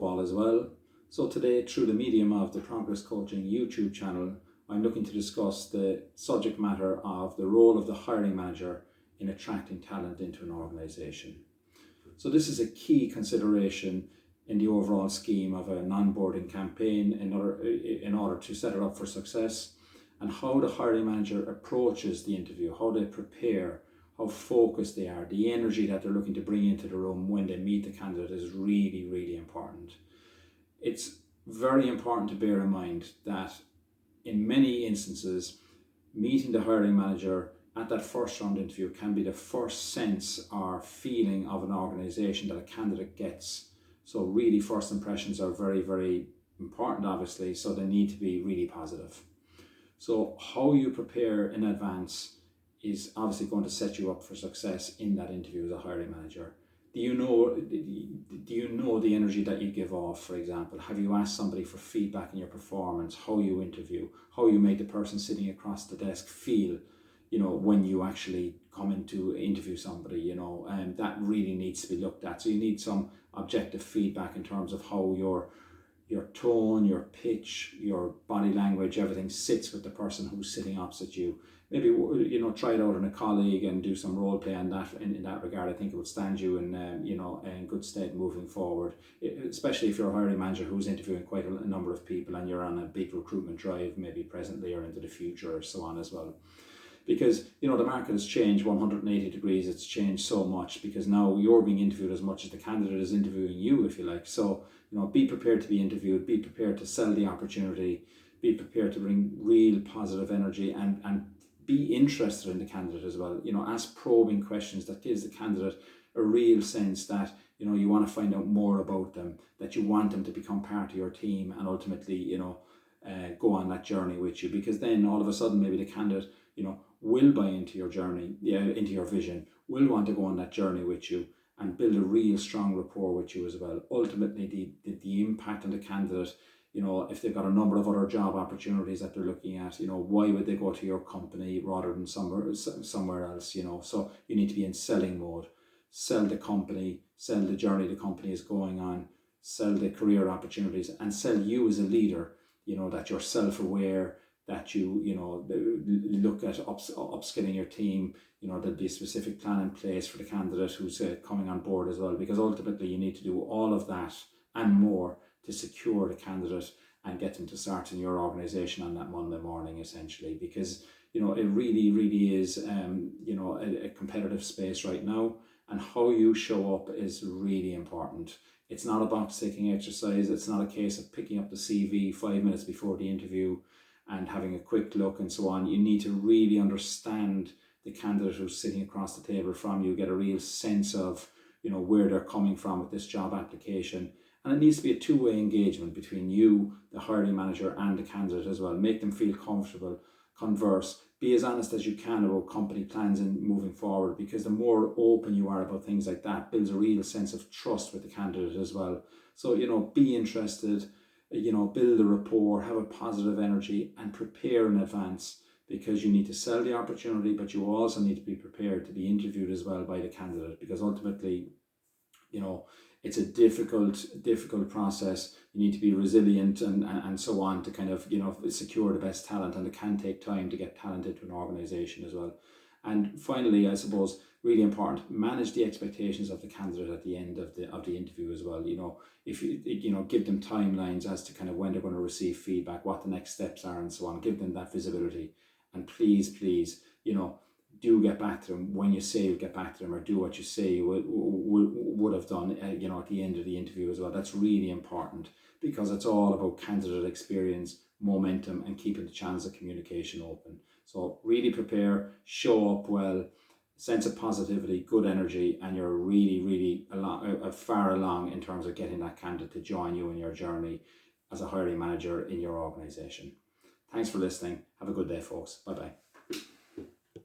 football as well. So today, through the medium of the Progress Coaching YouTube channel, I'm looking to discuss the subject matter of the role of the hiring manager in attracting talent into an organisation. So this is a key consideration in the overall scheme of an onboarding campaign in order to set it up for success, and how the hiring manager approaches the interview, how they prepare, how focused they are, the energy that they're looking to bring into the room when they meet the candidate is really, really important. It's very important to bear in mind that in many instances, meeting the hiring manager at that first round interview can be the first sense or feeling of an organisation that a candidate gets. So really first impressions are very, very important, obviously, so they need to be really positive. So how you prepare in advance is obviously going to set you up for success in that interview as a hiring manager. Do you know the energy that you give off, for example? Have you asked somebody for feedback in your performance, how you interview, how you make the person sitting across the desk feel, when you actually come in to interview somebody, and that really needs to be looked at. So you need some objective feedback in terms of how your tone, your pitch, your body language, everything sits with the person who's sitting opposite you. Maybe try it out on a colleague and do some role play in that regard. I think it would stand you in good stead moving forward, especially if you're a hiring manager who's interviewing quite a number of people and you're on a big recruitment drive, maybe presently or into the future or so on as well. Because the market has changed 180 degrees. It's changed so much because now you're being interviewed as much as the candidate is interviewing you, if you like. So be prepared to be interviewed, be prepared to sell the opportunity, be prepared to bring real positive energy and be interested in the candidate as well. Ask probing questions that gives the candidate a real sense that you want to find out more about them, that you want them to become part of your team and ultimately go on that journey with you. Because then all of a sudden maybe the candidate will buy into your journey, into your vision, will want to go on that journey with you and build a real strong rapport with you as well. Ultimately, the impact on the candidate, if they've got a number of other job opportunities that they're looking at, why would they go to your company rather than somewhere else, So you need to be in selling mode. Sell the company, sell the journey the company is going on, sell the career opportunities, and sell you as a leader, that you're self-aware, that you look at upskilling your team. There'll be a specific plan in place for the candidate who's coming on board as well, because ultimately you need to do all of that and more to secure the candidate and get them to start in your organisation on that Monday morning, essentially, because it really is a competitive space right now, and how you show up is really important. It's not a box-ticking exercise. It's not a case of picking up the CV 5 minutes before the interview and having a quick look and so on. You need to really understand the candidate who's sitting across the table from you, get a real sense of where they're coming from with this job application. And it needs to be a two-way engagement between you, the hiring manager, and the candidate as well. Make them feel comfortable, converse, be as honest as you can about company plans and moving forward, because the more open you are about things like that builds a real sense of trust with the candidate as well. So be interested, build a rapport, have a positive energy, and prepare in advance, because you need to sell the opportunity, but you also need to be prepared to be interviewed as well by the candidate, because ultimately, it's a difficult process. You need to be resilient and so on to kind of, secure the best talent, and it can take time to get talent into an organisation as well. And finally, I suppose, really important, manage the expectations of the candidate at the end of the interview as well. If you give them timelines as to kind of when they're going to receive feedback, what the next steps are, and so on. Give them that visibility, and please, do get back to them when you say you get back to them, or do what you say you would have done, at the end of the interview as well. That's really important, because it's all about candidate experience, momentum, and keeping the channels of communication open. So really prepare, show up well, sense of positivity, good energy, and you're really far along in terms of getting that candidate to join you in your journey as a hiring manager in your organisation. Thanks for listening. Have a good day, folks. Bye-bye.